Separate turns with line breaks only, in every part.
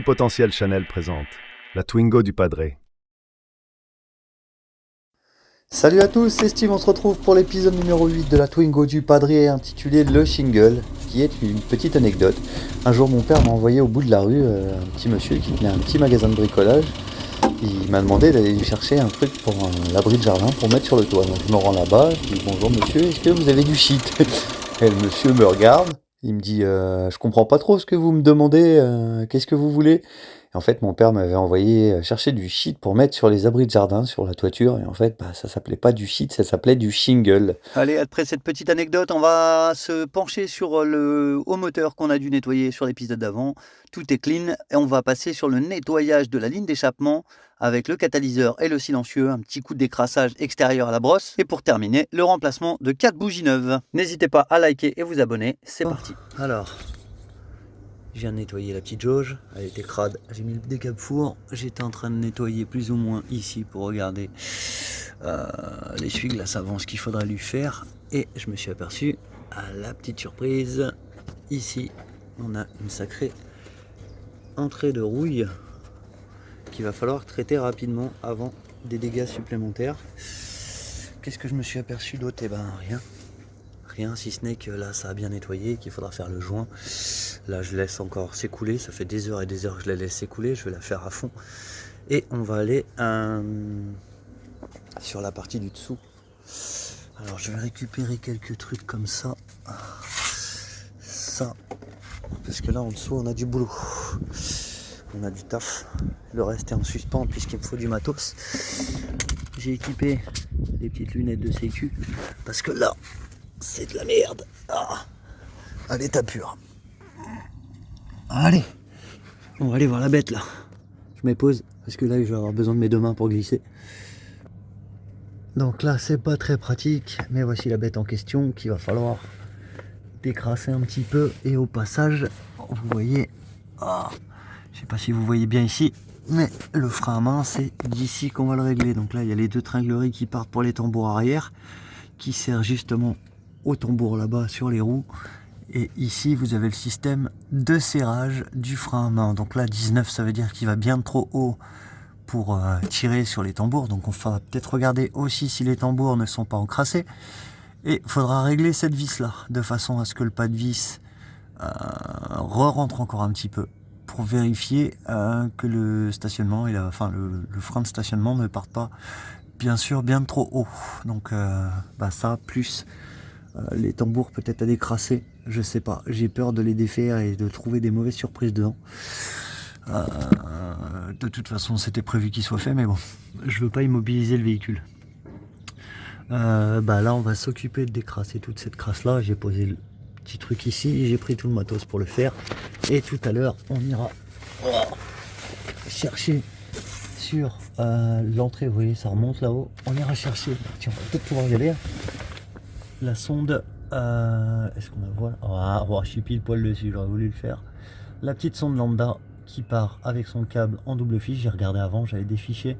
Multipotentiel Chanel présente la Twingo du Padre.
Salut à tous, c'est Steve, on se retrouve pour l'épisode numéro 8 de la Twingo du Padre intitulé Le Shingle, qui est une petite anecdote. Un jour mon père m'a envoyé au bout de la rue un petit monsieur qui tenait un petit magasin de bricolage. Il m'a demandé d'aller lui chercher un truc pour l'abri de jardin pour mettre sur le toit. Donc je me rends là-bas, je dis bonjour monsieur, est-ce que vous avez du shit? Et le monsieur me regarde, il me dit je comprends pas trop ce que vous me demandez, qu'est-ce que vous voulez? Et en fait, mon père m'avait envoyé chercher du shit pour mettre sur les abris de jardin, sur la toiture. Et en fait, ça s'appelait pas du shit, ça s'appelait du shingle. Allez, après cette petite anecdote, on va se pencher sur le haut moteur qu'on a dû nettoyer sur l'épisode d'avant. Tout est clean et on va passer sur le nettoyage de la ligne d'échappement avec le catalyseur et le silencieux, un petit coup de décrassage extérieur à la brosse. Et pour terminer, le remplacement de 4 bougies neuves. N'hésitez pas à liker et vous abonner, c'est parti. Alors... je viens de nettoyer la petite jauge, elle était crade, j'ai mis le décape-four, j'étais en train de nettoyer plus ou moins ici pour regarder l'essuie-glace avant ce qu'il faudrait lui faire, et je me suis aperçu, à la petite surprise, ici on a une sacrée entrée de rouille qu'il va falloir traiter rapidement avant des dégâts supplémentaires. Qu'est-ce que je me suis aperçu d'autre? Eh ben rien, si ce n'est que là ça a bien nettoyé, qu'il faudra faire le joint. Là je laisse encore s'écouler, ça fait des heures et des heures que je la laisse s'écouler, je vais la faire à fond. Et on va aller sur la partie du dessous. Alors je vais récupérer quelques trucs comme ça. Ça, parce que là en dessous on a du boulot. On a du taf. Le reste est en suspens puisqu'il me faut du matos. J'ai équipé des petites lunettes de sécu, parce que là, c'est de la merde. À l'état pur. Allez, on va aller voir la bête là. Je me pose parce que là je vais avoir besoin de mes deux mains pour glisser. Donc là c'est pas très pratique, mais voici la bête en question qu'il va falloir décrasser un petit peu. Et au passage, vous voyez, je sais pas si vous voyez bien ici, mais le frein à main c'est d'ici qu'on va le régler. Donc là il y a les deux tringleries qui partent pour les tambours arrière, qui servent justement au tambour là-bas sur les roues. Et ici vous avez le système de serrage du frein à main. Donc là 19, ça veut dire qu'il va bien trop haut pour tirer sur les tambours. Donc on va peut-être regarder aussi si les tambours ne sont pas encrassés. Et il faudra régler cette vis là de façon à ce que le pas de vis rentre encore un petit peu, pour vérifier que le stationnement et le frein de stationnement ne partent pas bien sûr bien trop haut. Donc ça plus les tambours peut-être à décrasser, je sais pas, j'ai peur de les défaire et de trouver des mauvaises surprises dedans. De toute façon c'était prévu qu'il soit fait, mais bon, je veux pas immobiliser le véhicule. Là on va s'occuper de décrasser toute cette crasse là. J'ai posé le petit truc ici, j'ai pris tout le matos pour le faire, et tout à l'heure on ira chercher sur l'entrée. Vous voyez ça remonte là-haut, on ira chercher, tiens, on va peut-être pouvoir y aller, la sonde. Est-ce qu'on la voit? Je suis pile poil dessus, j'aurais voulu le faire. La petite sonde lambda qui part avec son câble en double fiche. J'ai regardé avant, j'avais des fichiers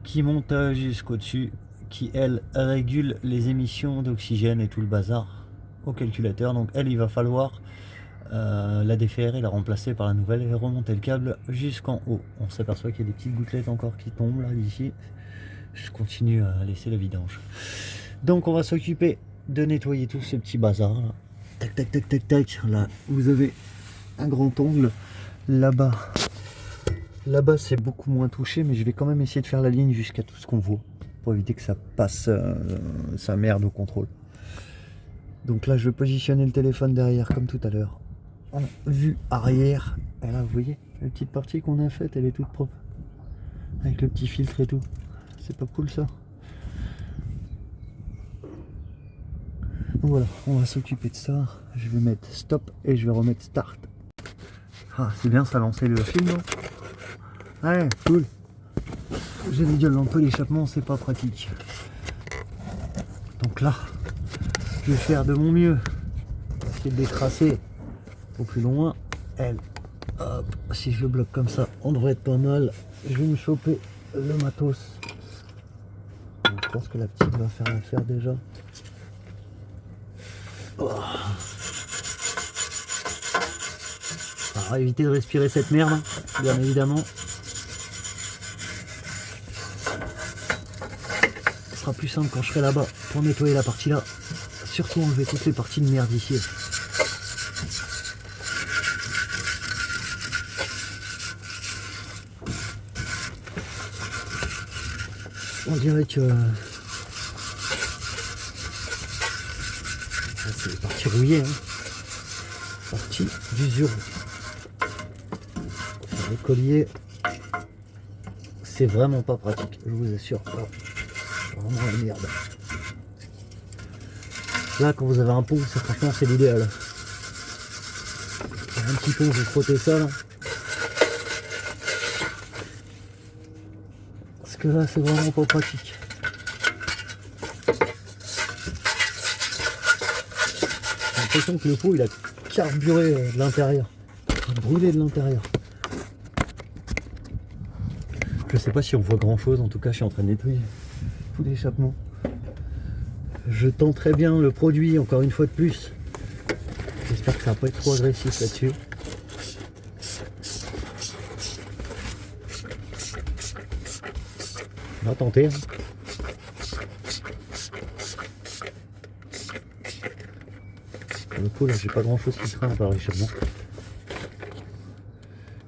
qui montent jusqu'au dessus, qui elle régule les émissions d'oxygène et tout le bazar au calculateur. Donc elle, il va falloir la défaire et la remplacer par la nouvelle et remonter le câble jusqu'en haut. On s'aperçoit qu'il y a des petites gouttelettes encore qui tombent là d'ici. Je continue à laisser la vidange. Donc on va s'occuper de nettoyer tout ce petit bazar là. Tac tac tac tac tac. Là vous avez un grand ongle. Là-bas c'est beaucoup moins touché, mais je vais quand même essayer de faire la ligne jusqu'à tout ce qu'on voit pour éviter que ça passe sa merde au contrôle. Donc là je vais positionner le téléphone derrière comme tout à l'heure en vue arrière. Et là vous voyez la petite partie qu'on a faite, elle est toute propre avec le petit filtre et tout. C'est pas cool ça? Donc voilà, on va s'occuper de ça. Je vais mettre stop et je vais remettre start. C'est bien, ça a lancé le film, non? Ouais, cool. J'avais dit un peu l'échappement, c'est pas pratique. Donc là, je vais faire de mon mieux. Essayer de détracer au plus loin. Hop, si je le bloque comme ça, on devrait être pas mal. Je vais me choper le matos. Je pense que la petite va faire l'affaire déjà. Alors évitez de respirer cette merde, bien évidemment. Ce sera plus simple quand je serai là-bas pour nettoyer la partie là. Surtout enlever toutes les parties de merde ici. On dirait que c'est les parties rouillées, hein. Partie d'usure. Le collier, c'est vraiment pas pratique, je vous assure. Oh, vraiment la merde. Là, quand vous avez un pont, franchement, c'est l'idéal. Un petit pont, vous frottez ça là. Parce que là, c'est vraiment pas pratique. J'ai l'impression que le pot, il a carburé de l'intérieur. Brûlé de l'intérieur. Je sais pas si on voit grand chose, en tout cas, je suis en train de nettoyer tout l'échappement. Je tends très bien le produit, encore une fois de plus. J'espère que ça va pas être trop agressif là-dessus. On va tenter. Hein. Pour le coup, là, j'ai pas grand chose qui craint par l'échappement.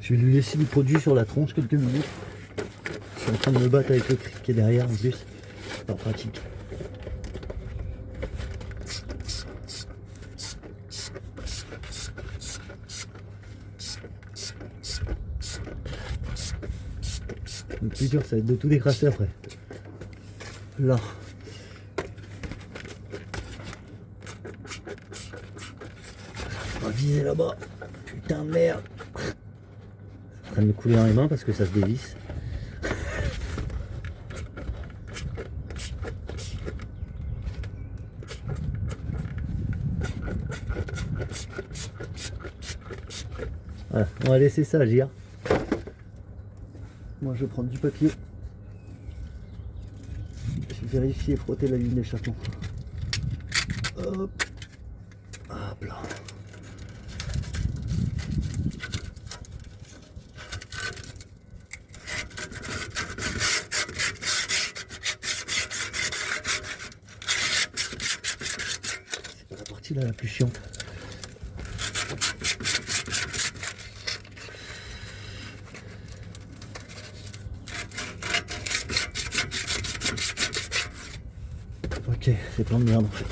Je vais lui laisser du produit sur la tronche quelques minutes. Je suis en train de me battre avec le cric qui est derrière en plus. C'est pas pratique. Le plus dur, ça va être de tout décrasser après. Là. On va viser là-bas. Putain de merde. C'est en train de me couler dans les mains parce que ça se dévisse. Voilà, on va laisser ça agir. Moi je vais prendre du papier. Je vais vérifier et frotter la ligne d'échappement. Hop. Hop là. C'est la partie là la plus chiante. Ok, c'est plein de merde en fait.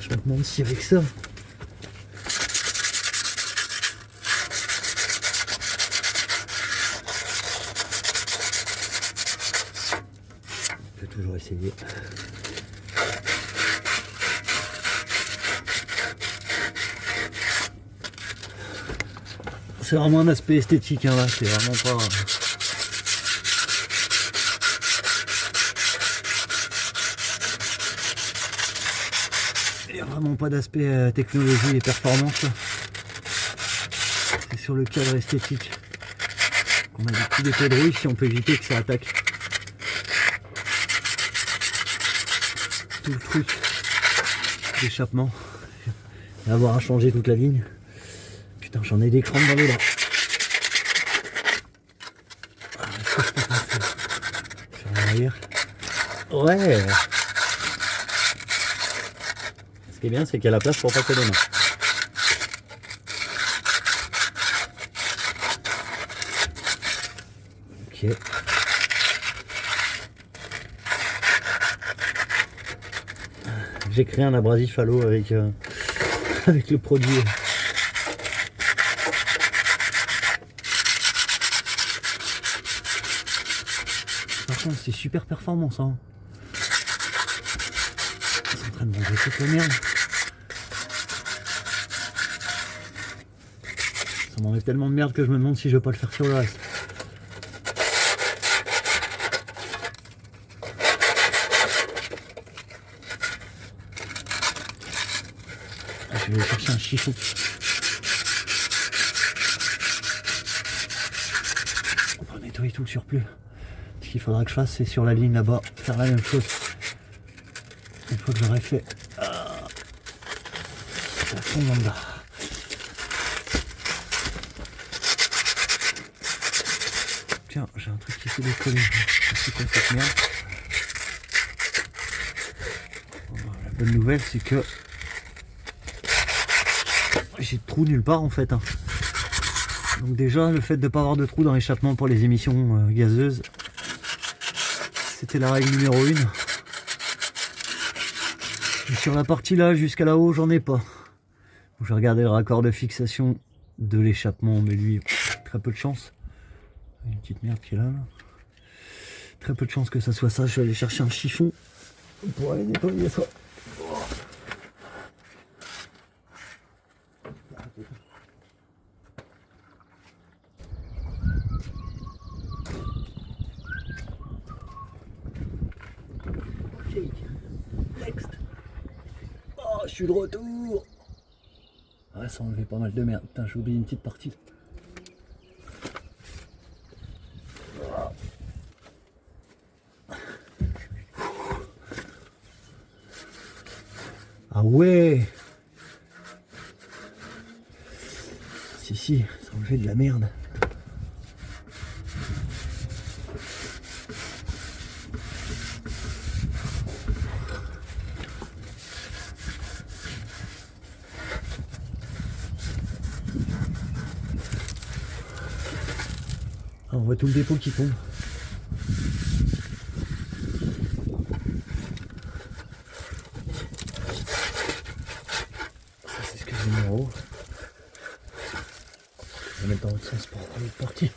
Je me demande si avec ça... Je peux toujours essayer. C'est vraiment un aspect esthétique hein, là, c'est vraiment pas... Il n'y a vraiment pas d'aspect technologie et performance. C'est sur le cadre esthétique qu'on a des petits défauts de rouille si on peut éviter que ça attaque. Tout le truc d'échappement. Et avoir à changer toute la ligne. Putain, j'en ai des crampes dans les dents. Ouais. Ce qui est bien, c'est qu'il y a la place pour passer les mains. Ok. J'ai créé un abrasif à l'eau avec, avec le produit. C'est super performant ça. C'est en train de manger toute la merde. Ça m'enlève tellement de merde que je me demande si je vais pas le faire sur le reste. Je vais aller chercher un chiffon. On va nettoyer tout le surplus. Ce qu'il faudra que je fasse, c'est sur la ligne là-bas, faire la même chose. Une fois que j'aurai fait la commande. Tiens, j'ai un truc qui s'est décollé. C'est quoi cette merde? La bonne nouvelle, c'est que j'ai de trous nulle part en fait. Donc déjà, le fait de ne pas avoir de trous dans l'échappement pour les émissions gazeuses, c'était la règle numéro 1. Et sur la partie là, jusqu'à là-haut, j'en ai pas. Je vais regarder le raccord de fixation de l'échappement, mais lui, très peu de chance. Il y a une petite merde qui est là. Très peu de chance que ça soit ça. Je vais aller chercher un chiffon pour aller nettoyer ça. Ok, next. Oh, je suis de retour. Ouais, ça a enlevé pas mal de merde. Putain, j'ai oublié une petite partie. Ah ouais. Si, ça a enlevé de la merde. Ah, on voit tout le dépôt qui tombe. Ça, c'est ce que j'ai mis en haut. Je vais mettre dans l'autre sens pour avoir l'autre partie.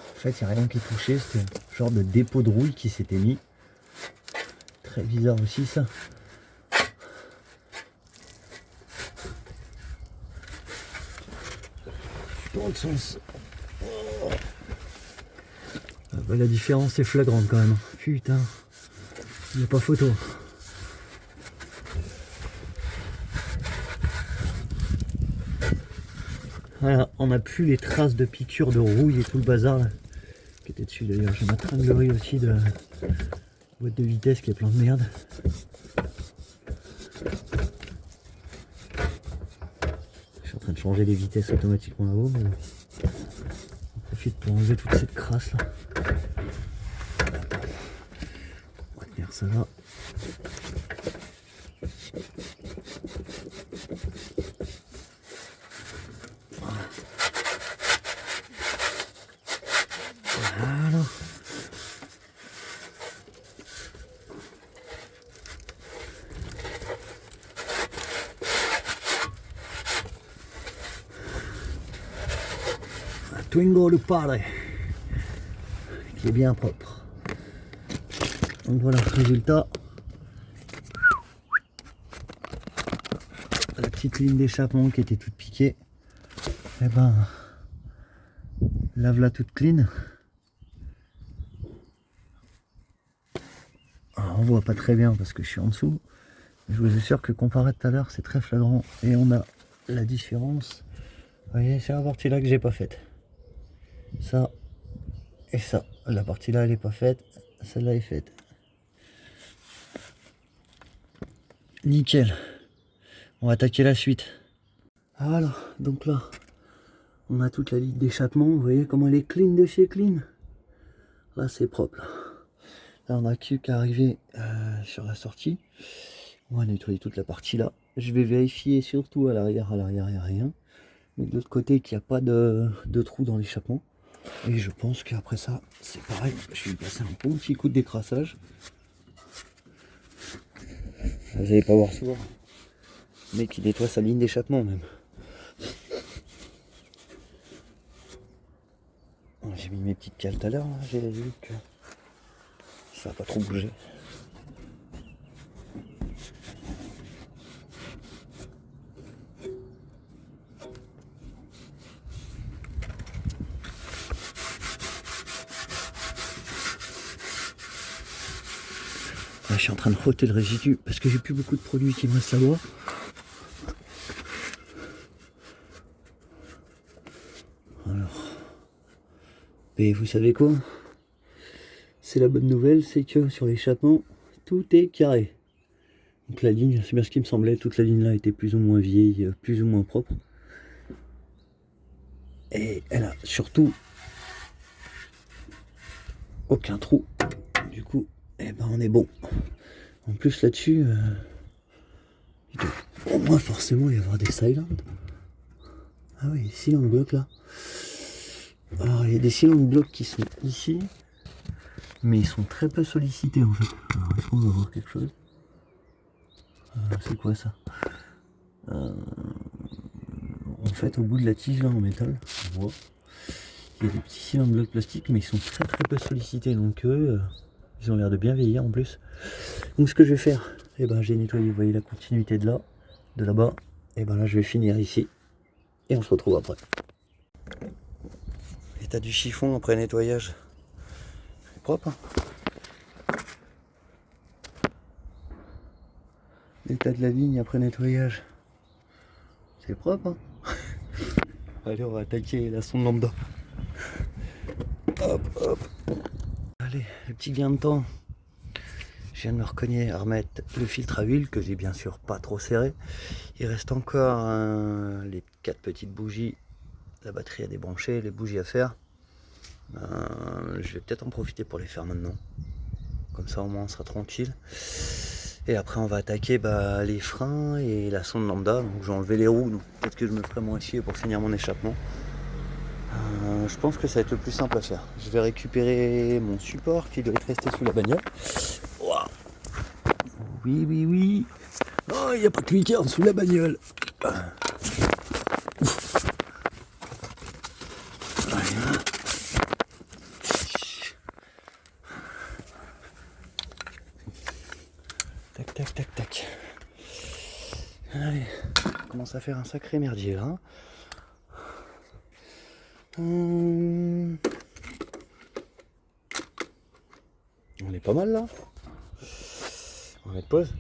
En fait, il n'y a rien qui est touché, c'était un genre de dépôt de rouille qui s'était mis. Très bizarre aussi ça. Dans le sens. Oh. Ah bah, la différence est flagrante quand même. Putain, il n'y a pas photo. Voilà, on n'a plus les traces de piqûres de rouille et tout le bazar là, qui était dessus d'ailleurs. J'ai ma tringlerie aussi de boîte de vitesse qui est plein de merde. Je suis en train de changer les vitesses automatiquement là-haut, mais on profite pour enlever toute cette crasse là. On va tenir ça là. Voilà. Un Twingo du Padre qui est bien propre. Donc voilà, résultat. La petite ligne d'échappement qui était toute piquée. Et ben, lave-la toute clean. Alors, on voit pas très bien parce que je suis en dessous. Je vous assure que comparé à tout à l'heure, c'est très flagrant. Et on a la différence. Vous voyez, c'est la partie là que j'ai pas faite. Ça et ça. La partie là, elle est pas faite. Celle-là est faite. Nickel. On va attaquer la suite. Voilà, donc là, on a toute la ligne d'échappement. Vous voyez comment elle est clean de chez clean. Là, c'est propre. Là, on a qu'à arriver sur la sortie. On va nettoyer toute la partie là. Je vais vérifier surtout à l'arrière, il n'y a rien. Mais de l'autre côté, qu'il n'y a pas de trou dans l'échappement. Et je pense qu'après ça, c'est pareil. Je vais lui passer un bon petit coup de décrassage. Vous n'allez pas voir souvent. Le mec, il nettoie sa ligne d'échappement même. J'ai mis mes petites cales tout à l'heure. J'ai vu que ça n'a pas trop bougé. Là, je suis en train de frotter le résidu parce que j'ai plus beaucoup de produits qui me restent là-bas. Alors, et vous savez quoi? C'est la bonne nouvelle, c'est que sur l'échappement, tout est carré. Donc la ligne, c'est bien ce qui me semblait, toute la ligne là était plus ou moins vieille, plus ou moins propre. Et elle a surtout aucun trou. Du coup, eh ben on est bon. En plus là-dessus, il doit au moins forcément y avoir des silents. Ah oui, silent blocs là. Alors il y a des silent blocs qui sont ici, mais ils sont très peu sollicités en fait. Alors est-ce qu'on va voir quelque chose? C'est quoi ça? En fait, au bout de la tige là en métal, on voit, il y a des petits cylindres blocs plastiques, mais ils sont très peu sollicités, donc eux, ils ont l'air de bien vieillir en plus. Donc ce que je vais faire, eh ben j'ai nettoyé, vous voyez la continuité de là-bas, et ben là je vais finir ici, et on se retrouve après. L'état du chiffon après nettoyage, c'est propre. Hein. L'état de la ligne après nettoyage, c'est propre. Hein. Allez, on va attaquer la sonde lambda. Hop, hop. Allez, le petit gain de temps. Je viens de me recogner à remettre le filtre à huile que j'ai bien sûr pas trop serré. Il reste encore les 4 petites bougies, la batterie à débrancher, les bougies à faire. Je vais peut-être en profiter pour les faire maintenant. Comme ça au moins on sera tranquille. Et après on va attaquer les freins et la sonde lambda. Donc j'ai enlevé les roues, donc peut-être que je me ferai moins chier pour finir mon échappement. Je pense que ça va être le plus simple à faire. Je vais récupérer mon support qui doit être resté sous la bagnole. Wow. Oui, oui, oui. Oh, il n'y a pas que lui qui est en dessous la bagnole. Voilà. Tac, tac, tac, tac. Allez, on commence à faire un sacré merdier là. On est pas mal là. On va mettre pause.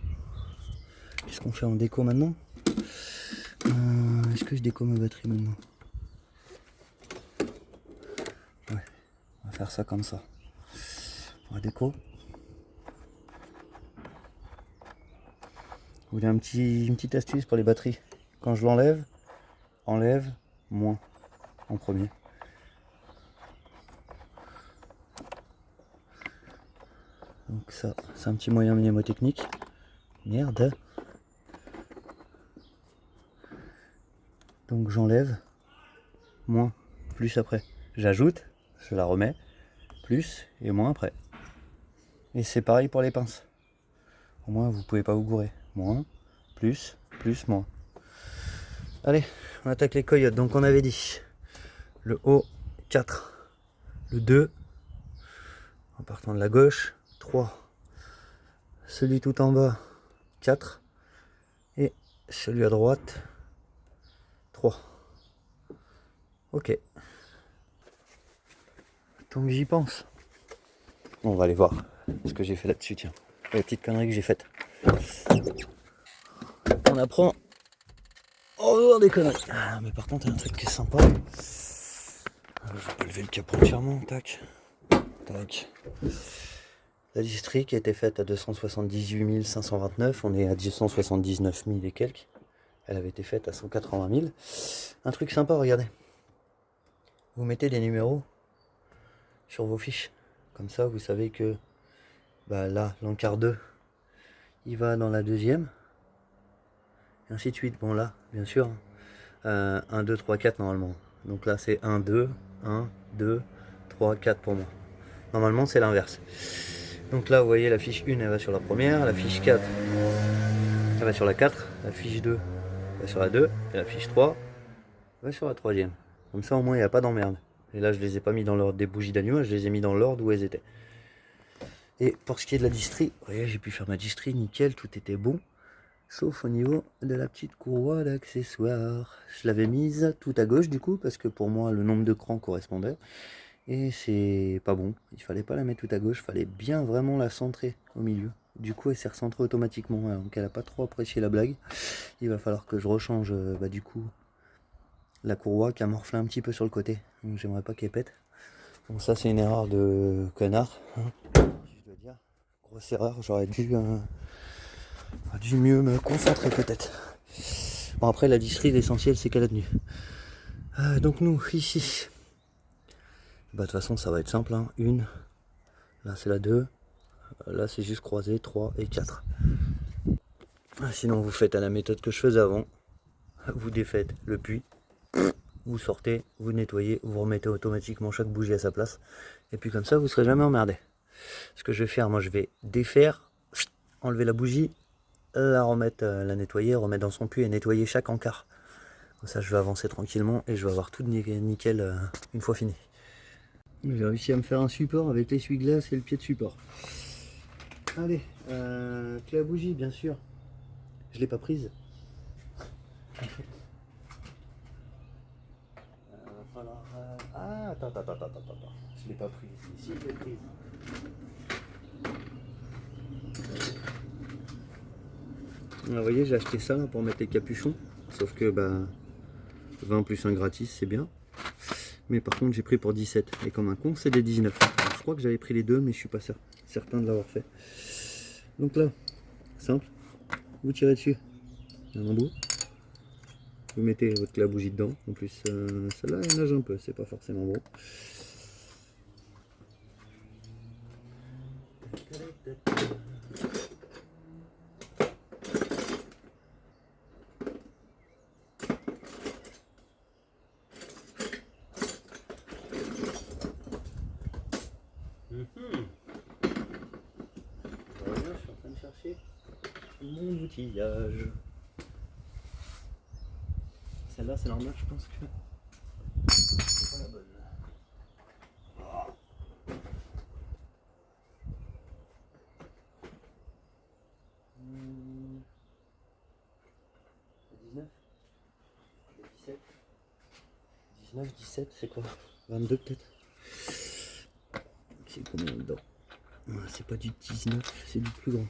Qu'est-ce qu'on fait en déco maintenant? Est-ce que je déco ma batterie maintenant? Ouais, on va faire ça comme ça. Pour la déco. Vous voulez une petite astuce pour les batteries? Quand je l'enlève, enlève moins en premier. Donc ça, c'est un petit moyen mnémotechnique. Merde. Donc j'enlève, moins, plus après. J'ajoute, je la remets, plus et moins après. Et c'est pareil pour les pinces. Au moins vous pouvez pas vous gourer. Moins, plus, moins. Allez, on attaque les coyotes. Donc on avait dit le haut 4, le 2, en partant de la gauche, 3, celui tout en bas 4 et celui à droite 3. Ok. Tant que j'y pense. Bon, on va aller voir ce que j'ai fait là-dessus, tiens. La petite connerie que j'ai faite. On apprend en dehors des conneries. Ah, mais par contre, il y a un truc qui est sympa. Je vais pas lever le capot entièrement. Tac. Tac. La distrie qui a été faite à 278 529. On est à 279 000 et quelques. Elle avait été faite à 180 000. Un truc sympa, regardez. Vous mettez des numéros sur vos fiches. Comme ça, vous savez que là, l'encart 2, il va dans la deuxième. Et ainsi de suite. Bon, là, bien sûr, 1, 2, 3, 4 normalement. Donc là, c'est 1, 2, 1, 2, 3, 4 pour moi. Normalement, c'est l'inverse. Donc là, vous voyez, la fiche 1, elle va sur la première. La fiche 4, elle va sur la 4. La fiche 2, elle va sur la 2. Et la fiche 3, elle va sur la troisième. Comme ça, au moins, il n'y a pas d'emmerde. Et là, je les ai pas mis dans l'ordre des bougies d'allumage, je les ai mis dans l'ordre où elles étaient. Et pour ce qui est de la distrie, vous voyez, j'ai pu faire ma distrie, nickel, tout était bon. Sauf au niveau de la petite courroie d'accessoires. Je l'avais mise tout à gauche du coup, parce que pour moi, le nombre de crans correspondait. Et c'est pas bon, il fallait pas la mettre tout à gauche, il fallait bien vraiment la centrer au milieu. Du coup elle s'est recentrée automatiquement, donc elle a pas trop apprécié la blague. Il va falloir que je rechange du coup la courroie qui a morflé un petit peu sur le côté, donc j'aimerais pas qu'elle pète. Donc ça c'est une erreur de connard, hein, je dois dire. Grosse erreur, j'aurais dû mieux me concentrer peut-être. Bon après la disserie, l'essentiel c'est qu'elle a tenu. Donc nous ici, bah de toute façon ça va être simple, hein. Une, là c'est la 2, là c'est juste croisé, 3 et 4. Sinon vous faites à la méthode que je faisais avant, vous défaites le puits, vous sortez, vous nettoyez, vous remettez automatiquement chaque bougie à sa place, et puis comme ça vous serez jamais emmerdé. Ce que je vais faire, moi je vais défaire, enlever la bougie, la remettre, la nettoyer, remettre dans son puits et nettoyer chaque encart. Comme ça je vais avancer tranquillement et je vais avoir tout nickel une fois fini. J'ai réussi à me faire un support avec l'essuie-glace et le pied de support. Allez, clé à bougie bien sûr. Je l'ai pas prise. Ah, attends. Je l'ai pas prise. Si, je l'ai prise. Vous voyez, j'ai acheté ça pour mettre les capuchons. Sauf que 20 plus 1 gratis, c'est bien. Mais par contre, j'ai pris pour 17. Et comme un con, c'est des 19. Alors, je crois que j'avais pris les deux, mais je suis pas certain de l'avoir fait. Donc là, simple. Vous tirez dessus. Il y a un embout. Vous mettez votre clé à bougie dedans. En plus, celle-là, elle nage un peu. C'est pas forcément bon. Voilà, je suis en train de chercher mon outillage. Celle-là, c'est normal, je pense que c'est pas la bonne. C'est 19, 17, 19, 17, c'est quoi? 22 peut-être. C'est combien dedans? C'est pas du 19, c'est du plus grand.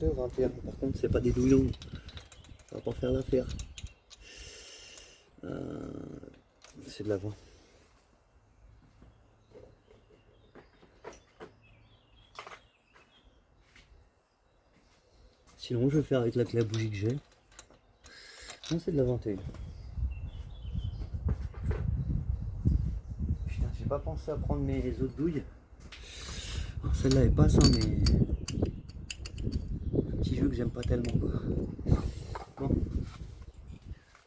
Ou 21, par contre c'est pas des douillons, ça va pas faire l'affaire. C'est de l'avant. Sinon je vais faire avec la clé à bougie que j'ai. Non, c'est de la 21. Putain, j'ai pas pensé à prendre mes autres douilles. Alors celle-là elle passe, hein, mais un petit jeu que j'aime pas tellement quoi. Bon.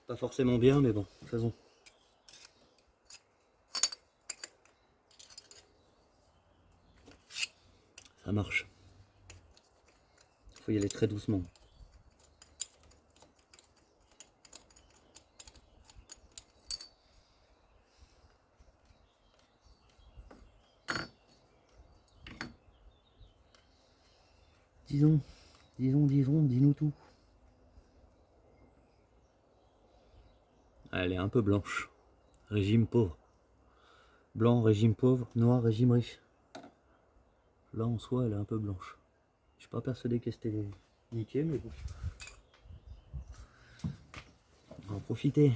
Pas forcément bien, mais bon, faisons. Ça marche. Faut y aller très doucement. Dis-nous tout. Elle est un peu blanche. Régime pauvre. Blanc, régime pauvre. Noir, régime riche. Là, en soi, elle est un peu blanche. Je suis pas persuadé qu'elle était niquée, mais bon. On va en profiter.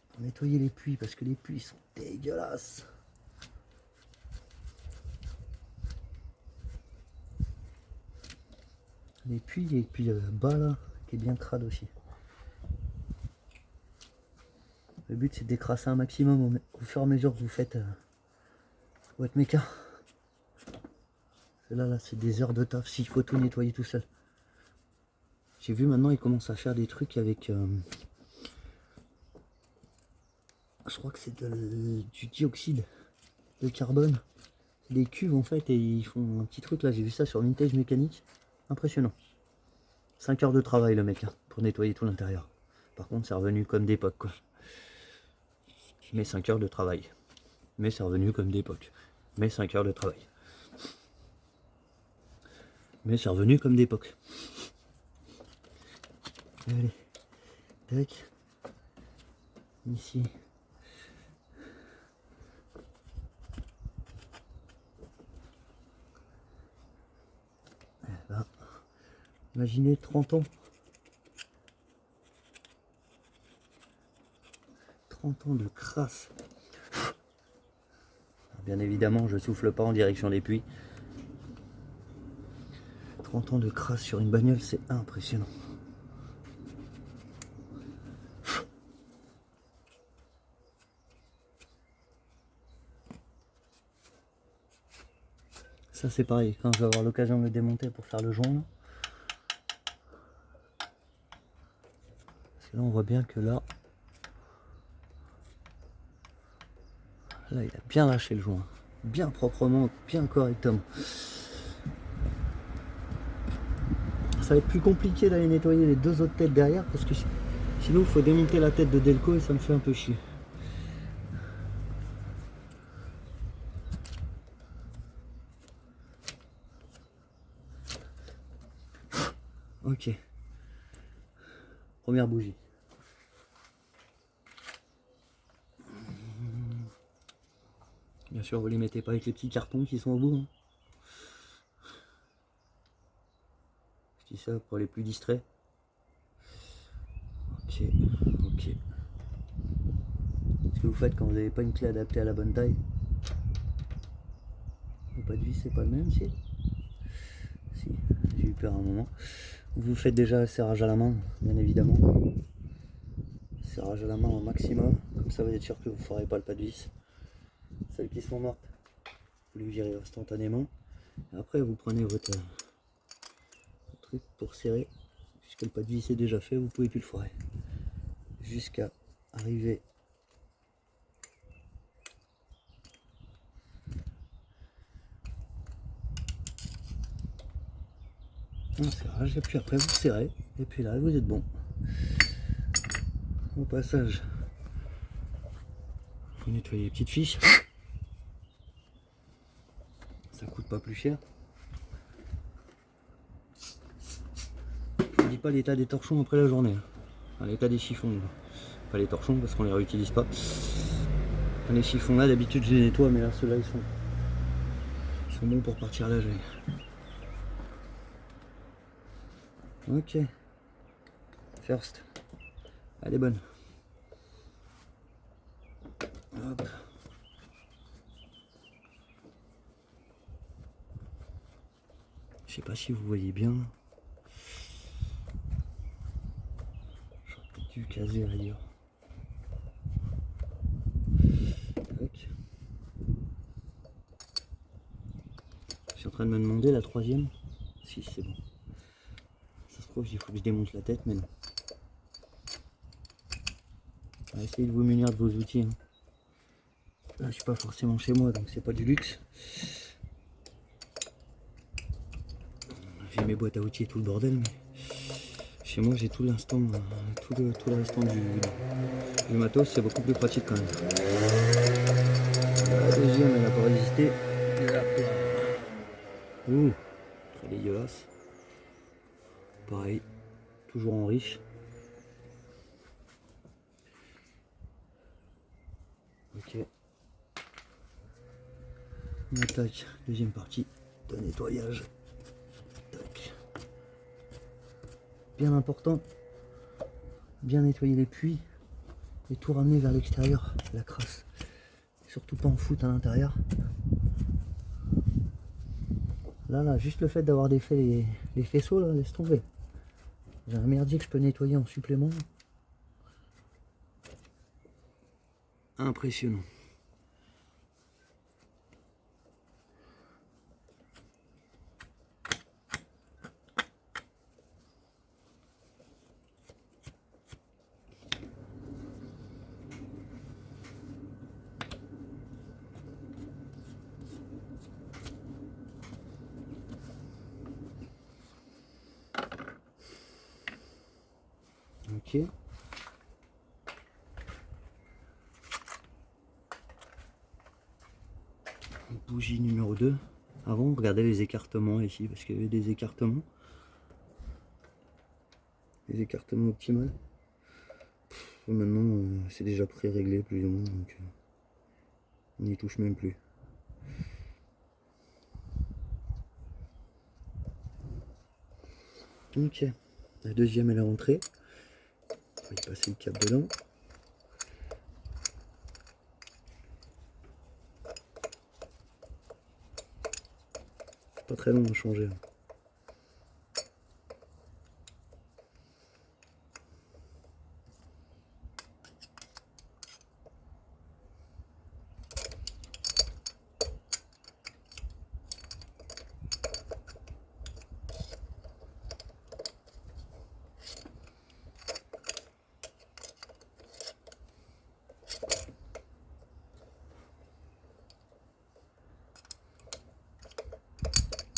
Pour nettoyer les puits, parce que les puits sont dégueulasses. Les puits, et puis bas là, qui est bien crade aussi. Le but c'est de décrasser un maximum au fur et à mesure que vous faites votre méca. Là c'est des heures de taf, s'il faut tout nettoyer tout seul. J'ai vu maintenant ils commencent à faire des trucs avec je crois que c'est du dioxyde de carbone. C'est des cuves en fait et ils font un petit truc là, j'ai vu ça sur Vintage Mécanique. Impressionnant. 5 heures de travail le mec hein, pour nettoyer tout l'intérieur. Par contre c'est revenu comme d'époque quoi. Mais 5 heures de travail. Mais c'est revenu comme d'époque. Mais 5 heures de travail. Mais c'est revenu comme d'époque. Allez, tac. Ici. Là. Imaginez 30 ans. 30 ans de crasse. Bien évidemment, je souffle pas en direction des puits. 30 ans de crasse sur une bagnole, c'est impressionnant. Ça c'est pareil, quand je vais avoir l'occasion de le démonter pour faire le joint. Parce que là on voit bien que là il a bien lâché le joint. Bien proprement, bien correctement. Ça va être plus compliqué d'aller nettoyer les deux autres têtes derrière parce que sinon il faut démonter la tête de Delco et ça me fait un peu chier. Ok. Première bougie. Bien sûr, vous les mettez pas avec les petits cartons qui sont au bout. Hein. Je dis ça pour les plus distraits. Ok, ok. Ce que vous faites quand vous n'avez pas une clé adaptée à la bonne taille. Le pas de vis, c'est pas le même, si. Si, j'ai eu peur à un moment. Vous faites déjà le serrage à la main, bien évidemment. Serrage à la main au maximum, comme ça vous êtes sûr que vous ne ferez pas le pas de vis. Celles qui sont mortes, vous les virez instantanément. Et après vous prenez votre truc pour serrer, puisque le pas de vis est déjà fait, vous pouvez plus le foirer. Jusqu'à arriver un serrage, et puis après vous serrez, et puis là vous êtes bon. Au passage, vous nettoyez les petites fiches. Ça coûte pas plus cher. Je ne dis pas l'état des torchons après la journée. Enfin, l'état des chiffons. Pas les torchons parce qu'on les réutilise pas. Les chiffons là d'habitude je les nettoie, mais là ceux-là ils sont bons pour partir la veille. Ok. First. Elle est bonne. Hop. Je sais pas si vous voyez bien. J'aurais peut-être dû caser ailleurs. Tac. Je suis en train de me demander la troisième. Si c'est bon. Ça se trouve il faut que je démonte la tête, mais non. On va essayer de vous munir de vos outils. Hein. Là je suis pas forcément chez moi donc c'est pas du luxe. J'ai mes boîtes à outils et tout le bordel, mais chez moi j'ai tout l'instant, tout le restant du matos, c'est beaucoup plus pratique quand même. La deuxième elle n'a pas résisté. Ouh, très dégueulasse. Pareil, toujours en riche. Ok. On attaque deuxième partie de nettoyage. Tac. Bien important, bien nettoyer les puits et tout ramener vers l'extérieur, la crasse. Surtout pas en foutre à l'intérieur. Là, juste le fait d'avoir défait les faisceaux, là, laisse tomber. J'ai un merdier que je peux nettoyer en supplément. Impressionnant. Ok. Bougie numéro 2. Avant, on regardait les écartements ici, parce qu'il y avait des écartements. Les écartements optimales. Maintenant, c'est déjà pré-réglé plus ou moins, donc on n'y touche même plus. Ok, la deuxième elle est rentrée. On va y passer le câble dedans. C'est pas très long à changer.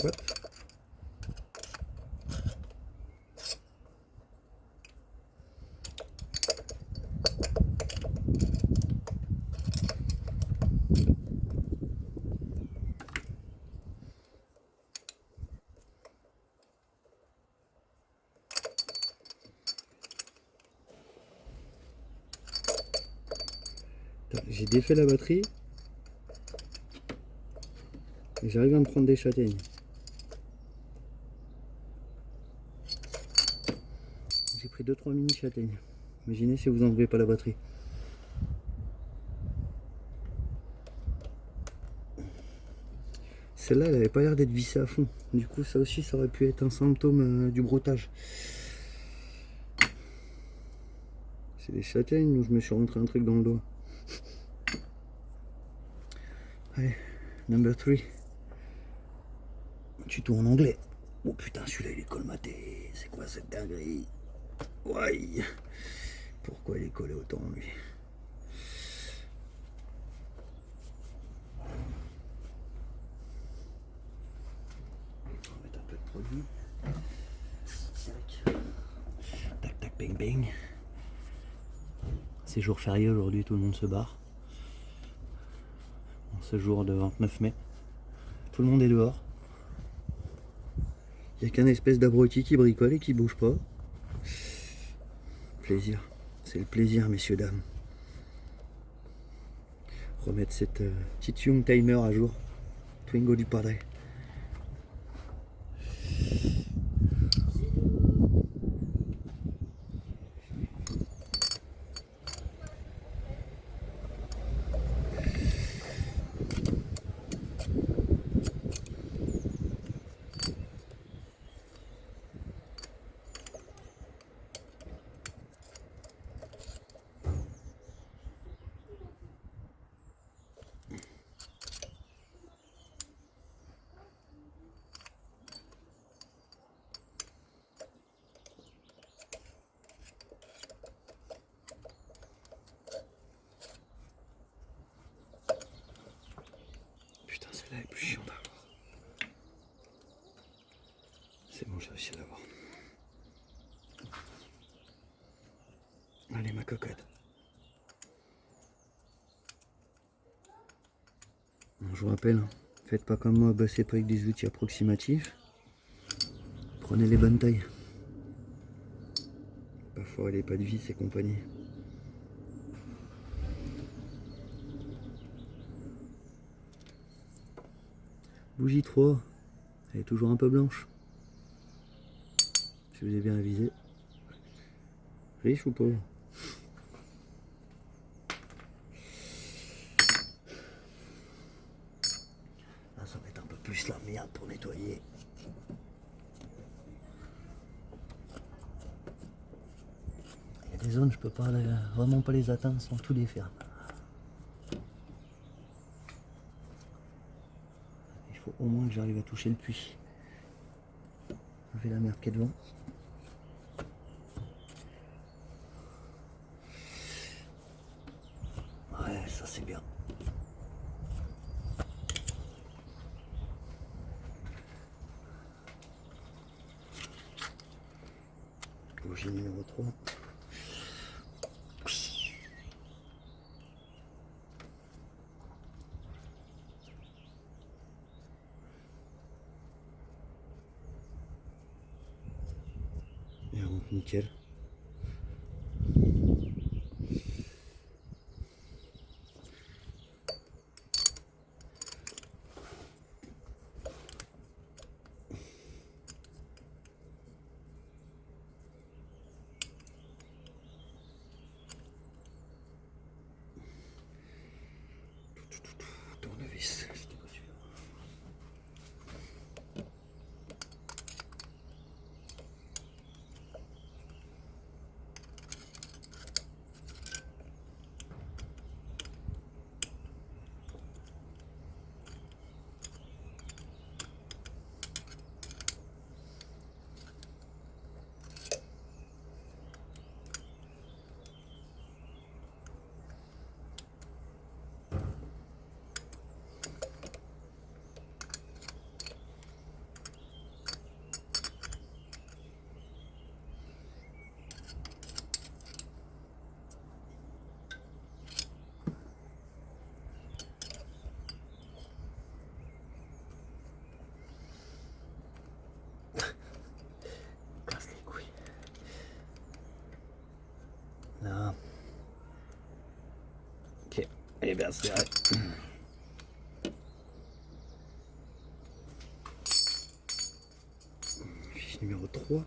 Hop. J'ai défait la batterie et j'arrive à me prendre des châtaignes. J'ai pris 2-3 mini châtaignes. Imaginez si vous enlevez pas la batterie. Celle-là, elle avait pas l'air d'être vissée à fond. Du coup, ça aussi, ça aurait pu être un symptôme du broutage. C'est des châtaignes où je me suis rentré un truc dans le doigt. Allez, number 3. Tuto en anglais. Oh putain, celui-là il est colmaté. C'est quoi cette dinguerie? Ouais. Pourquoi il est collé autant lui? On va mettre un peu de produit. Tac tac bang bang. C'est jour férié aujourd'hui, tout le monde se barre. En ce jour de 29 mai. Tout le monde est dehors. Il n'y a qu'un espèce d'abruti qui bricole et qui bouge pas. Plaisir. C'est le plaisir, messieurs, dames. Remettre cette petite Young Timer à jour. Twingo du Padre. Putain, celle-là est plus chiante à avoir. C'est bon, j'ai réussi à l'avoir. Allez, ma cocotte. Je vous rappelle, faites pas comme moi, bossez pas avec des outils approximatifs. Prenez les bonnes tailles. Pas foirer les pas de vis et compagnie. Bougie 3, elle est toujours un peu blanche. Si vous avez bien avisé. Riche ou pauvre? Là, ça va être un peu plus la merde pour nettoyer. Il y a des zones, je peux pas vraiment pas les atteindre sans tout défaire. Il faut au moins que j'arrive à toucher le puits. Enlever la merde qui est devant. Ouais, ça c'est bien. Bougie numéro 3. nickel. Tournevis, c'était pas celui-là. Casse les couilles. Là. Ok, elle est bien serrée. Fiche numéro 3.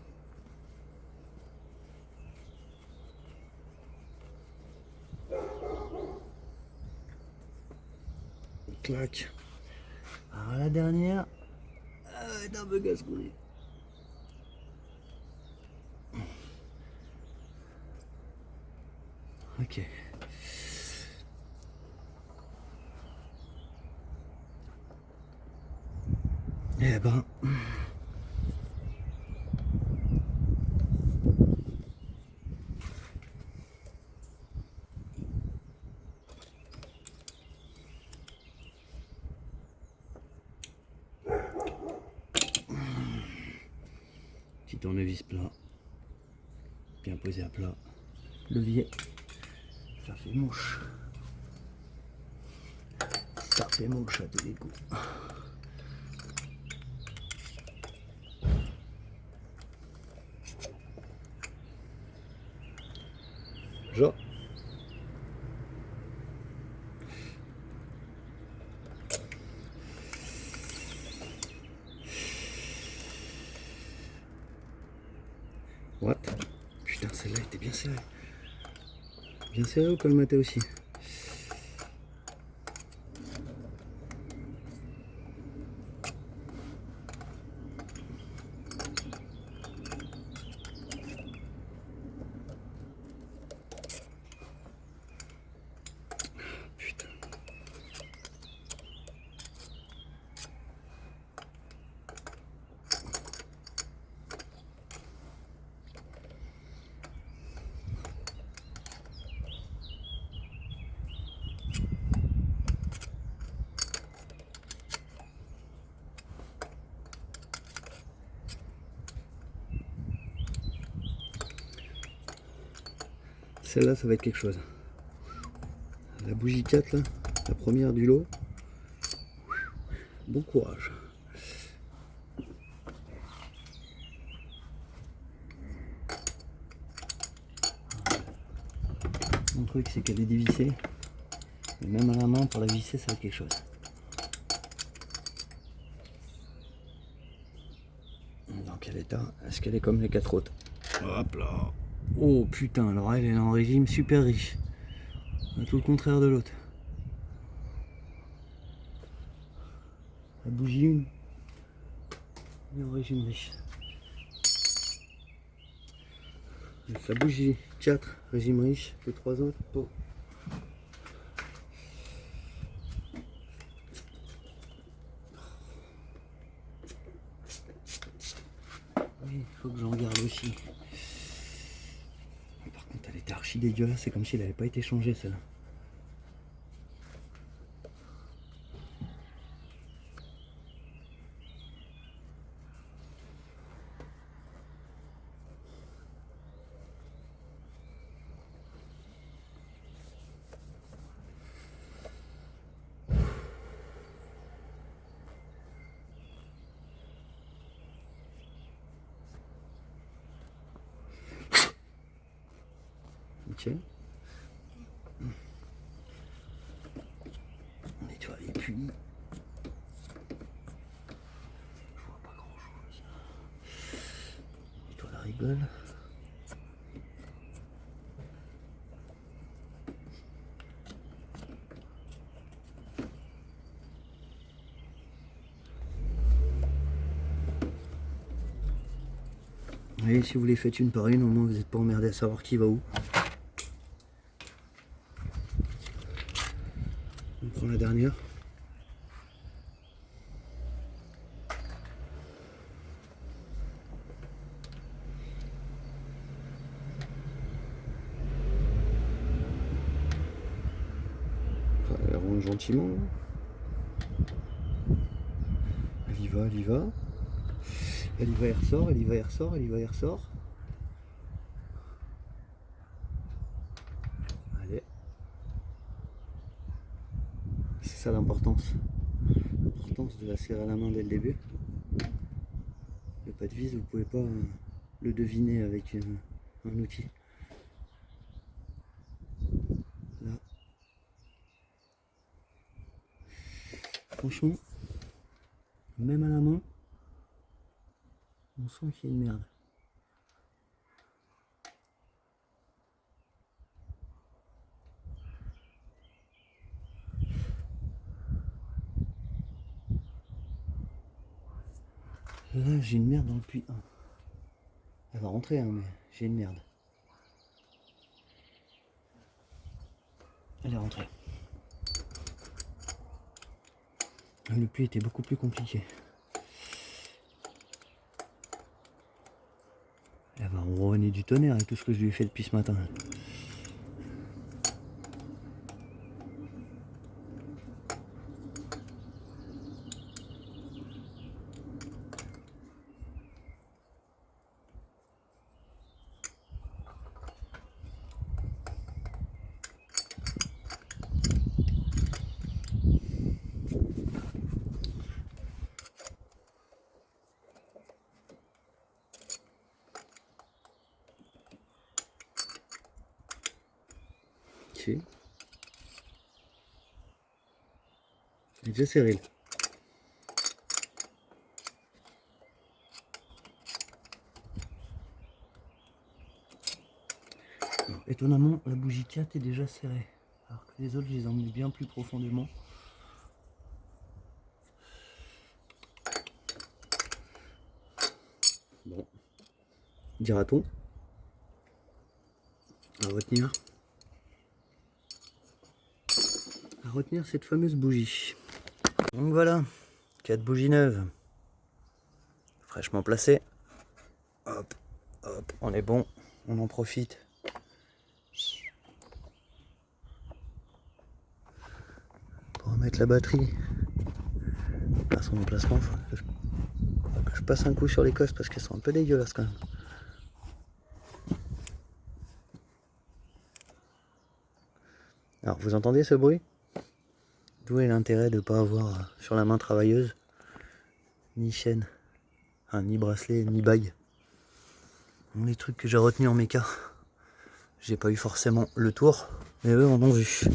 Clac. Alors la dernière. C'est un peu casse-couille. Ok. Eh ben. Petit tournevis plat. Bien posé à plat. Levier. Ça fait mouche. Ça fait mouche à tous les coups. Genre. What? Putain, celle-là était bien serrée. Bien serrée ou colmatée aussi? Putain. Celle-là, ça va être quelque chose. La bougie 4, là, la première du lot. Bon courage. Mon truc, c'est qu'elle est dévissée. Mais même à la main, pour la visser, ça va être quelque chose. Dans quel état? Est-ce qu'elle est comme les 4 autres? Hop là. Oh putain, alors elle est en régime super riche. Tout le contraire de l'autre. La bougie 1 est en régime riche. La bougie 4, régime riche. Les 3 autres, pauvres. Oui, il faut que j'en garde aussi. Par contre, elle était archi dégueulasse. C'est comme si elle n'avait pas été changée, celle-là. Nickel. On nettoie les puits. Je vois pas grand chose. On nettoie la rigole. Et si vous les faites une par une, au moins vous n'êtes pas emmerdé à savoir qui va où. On prend la dernière. Enfin, elle rentre gentiment. Elle y va, elle y va. Elle y va, elle ressort, elle y va, elle ressort, elle y va, elle ressort. Allez. C'est ça l'importance. L'importance de la serrer à la main dès le début. Le pas de vis, vous pouvez pas le deviner avec un outil. Là. Franchement, même à la main, on sent qu'il y a une merde. Là, j'ai une merde dans le puits 1. Elle va rentrer, hein, mais j'ai une merde. Elle est rentrée. Le puits était beaucoup plus compliqué. Elle va revenir du tonnerre avec tout ce que je lui ai fait depuis ce matin. Ok. Il est déjà serré. Alors, étonnamment, la bougie 4 est déjà serrée. Alors que les autres, je les ai emmenés bien plus profondément. Bon. Dira-t-on. À retenir. À retenir cette fameuse bougie. Donc voilà. 4 bougies neuves. Fraîchement placées. Hop, hop, on est bon. On en profite. Pour remettre la batterie à son emplacement, faut que je passe un coup sur les cosses parce qu'elles sont un peu dégueulasses quand même. Alors vous entendez ce bruit? D'où est l'intérêt de ne pas avoir sur la main travailleuse ni chaîne, ni bracelet, ni bague. Les trucs que j'ai retenus en méca, j'ai pas eu forcément le tour, mais eux en ont vu.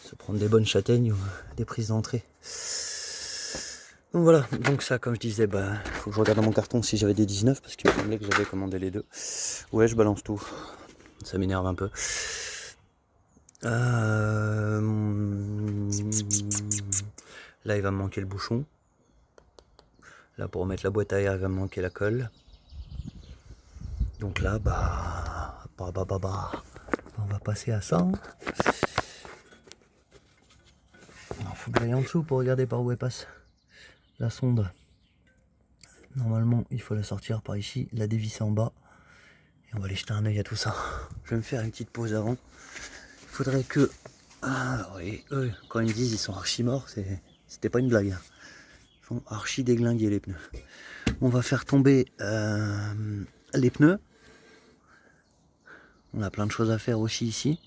Se prendre des bonnes châtaignes ou des prises d'entrée. Donc voilà, donc ça comme je disais, faut que je regarde dans mon carton si j'avais des 19 parce qu'il me semblait que j'avais commandé les deux. Ouais, je balance tout, ça m'énerve un peu. Là il va me manquer le bouchon. Là pour remettre la boîte à air il va me manquer la colle. Donc là on va passer à ça. Alors faut que j'aille en dessous pour regarder par où elle passe la sonde. Normalement il faut la sortir par ici, la dévisser en bas. Et on va aller jeter un œil à tout ça. Je vais me faire une petite pause avant. Il faudrait que... oui, eux, quand ils me disent ils sont archi morts, c'était pas une blague. Hein. Ils sont archi déglingués les pneus. On va faire tomber les pneus. On a plein de choses à faire aussi ici.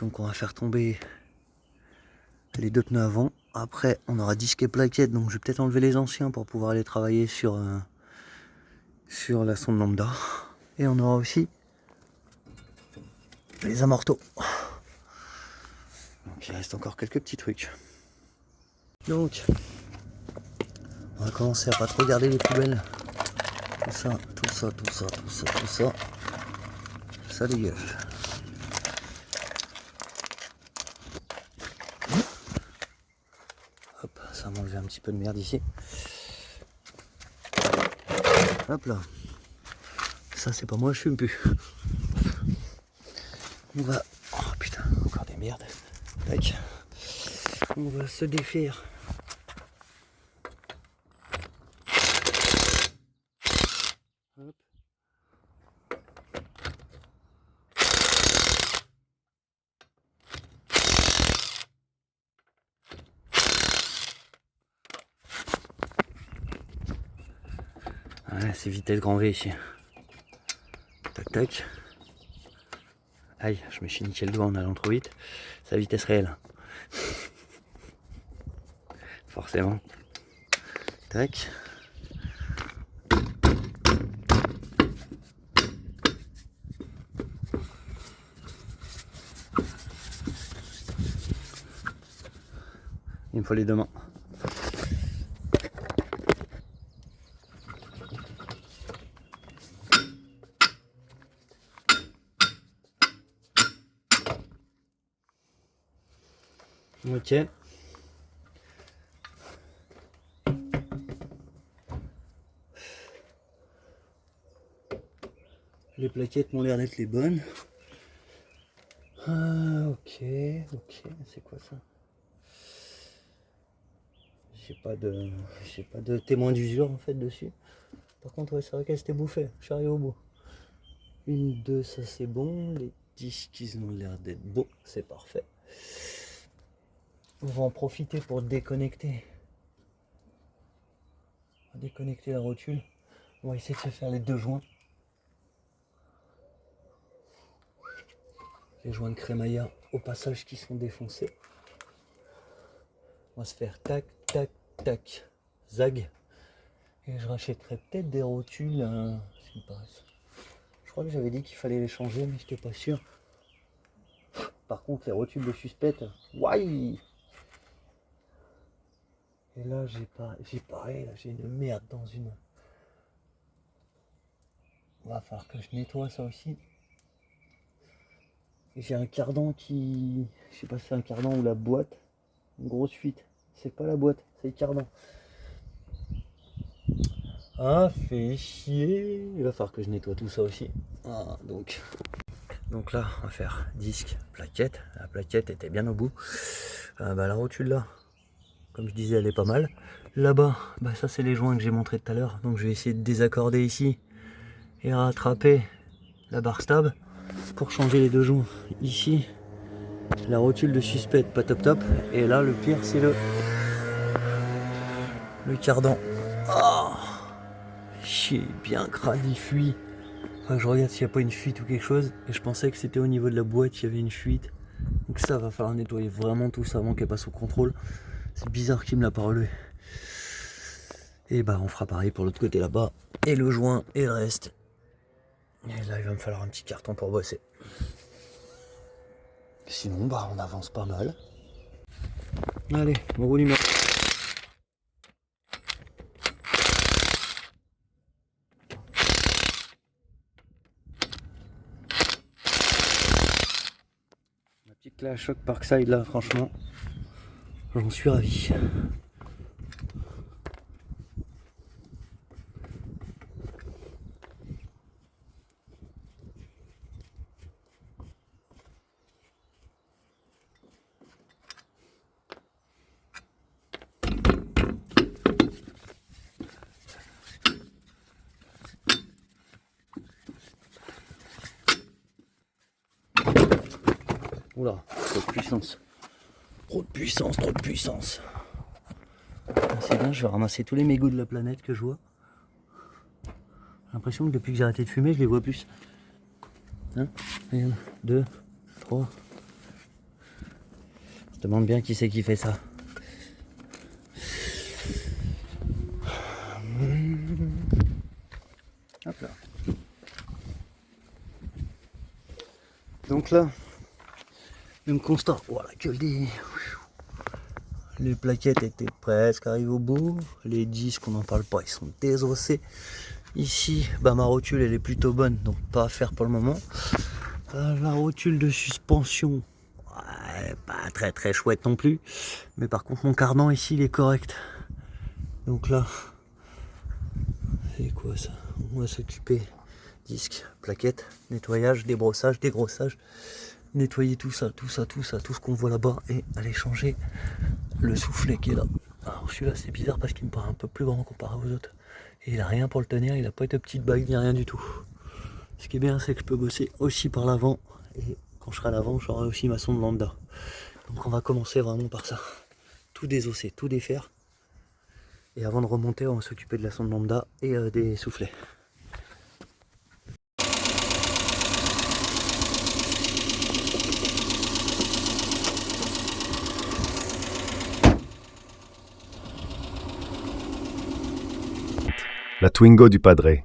Donc on va faire tomber les deux pneus avant. Après on aura disque et plaquettes. Donc je vais peut-être enlever les anciens pour pouvoir aller travailler sur la sonde lambda. Et on aura aussi les amortos. Donc il reste encore quelques petits trucs. Donc on va commencer à pas trop garder les poubelles. Tout ça, tout ça, tout ça, tout ça, tout ça. Ça dégage. Hop, ça m'a enlevé un petit peu de merde ici. Hop là. Ça c'est pas moi, je fume plus. On va... Oh putain, encore des merdes. Tac. On va se défaire. Hop. Ouais, c'est vitesse grand V ici. Tac tac. Aïe, je me suis niqué le doigt en allant trop vite. C'est la vitesse réelle. Forcément. Tac. Il me faut les deux mains. Ok. Les plaquettes m'ont l'air d'être les bonnes. Ah, ok, c'est quoi ça? J'ai pas de témoin d'usure en fait dessus. Par contre, ouais, c'est vrai qu'elle s'était bouffée. Je suis arrivé au bout. Une, deux, ça c'est bon. Les disques, ils ont l'air d'être beaux. C'est parfait. On va en profiter pour déconnecter. On va déconnecter la rotule. On va essayer de se faire les deux joints. Les joints de crémaillère au passage qui sont défoncés. On va se faire tac, tac, tac. Zag. Et je rachèterai peut-être des rotules. Je crois que j'avais dit qu'il fallait les changer, mais j'étais pas sûr. Par contre, les rotules de suspect, ouais. Et là, j'ai pareil, là, j'ai une merde dans une. Il va falloir que je nettoie ça aussi. Et j'ai un cardan qui, je sais pas si c'est un cardan ou la boîte, une grosse fuite. C'est pas la boîte, c'est le cardan. Ah, fait chier. Il va falloir que je nettoie tout ça aussi. Ah, donc là, on va faire disque, plaquette. La plaquette était bien au bout. La rotule là, comme je disais, elle est pas mal. Là-bas, ça c'est les joints que j'ai montré tout à l'heure. Donc je vais essayer de désaccorder ici et rattraper la barre stab pour changer les deux joints. Ici, la rotule de suspect, pas top top. Et là, le pire, c'est le cardan. Oh, chier, bien cradifuit. Enfin, je regarde s'il n'y a pas une fuite ou quelque chose. Et je pensais que c'était au niveau de la boîte qu'il y avait une fuite. Donc ça va falloir nettoyer vraiment tout ça avant qu'elle passe au contrôle. C'est bizarre qu'il me l'a pas relevé. Et on fera pareil pour l'autre côté là-bas. Et le joint et le reste. Et là il va me falloir un petit carton pour bosser. Sinon on avance pas mal. Allez, on roule numéro. Ma petite clé à choc Parkside là, franchement, j'en suis ravi. Oula, trop de puissance. Trop de puissance, trop de puissance. C'est bien, je vais ramasser tous les mégots de la planète que je vois. J'ai l'impression que depuis que j'ai arrêté de fumer, je les vois plus. Hein, 1, 2, 3. Je me demande bien qui c'est qui fait ça. Hop là. Donc là, même constat, voilà que les plaquettes étaient presque arrivées au bout. Les disques, on n'en parle pas, ils sont désossés. Ici, bah, ma rotule elle est plutôt bonne, donc pas à faire pour le moment. La rotule de suspension, ouais, pas très très chouette non plus. Mais par contre mon cardan ici il est correct. Donc là, c'est quoi ça? On va s'occuper disque, plaquettes, nettoyage, débrossage, dégrossage. Nettoyer tout ça, tout ce qu'on voit là-bas et aller changer le soufflet qui est là. Alors celui-là c'est bizarre parce qu'il me paraît un peu plus grand comparé aux autres. Et il a rien pour le tenir, il a pas de petite bague ni rien du tout. Ce qui est bien c'est que je peux bosser aussi par l'avant. Et quand je serai à l'avant, j'aurai aussi ma sonde lambda. Donc on va commencer vraiment par ça. Tout désosser, tout défaire. Et avant de remonter, on va s'occuper de la sonde lambda et des soufflets.
La Twingo du Padre.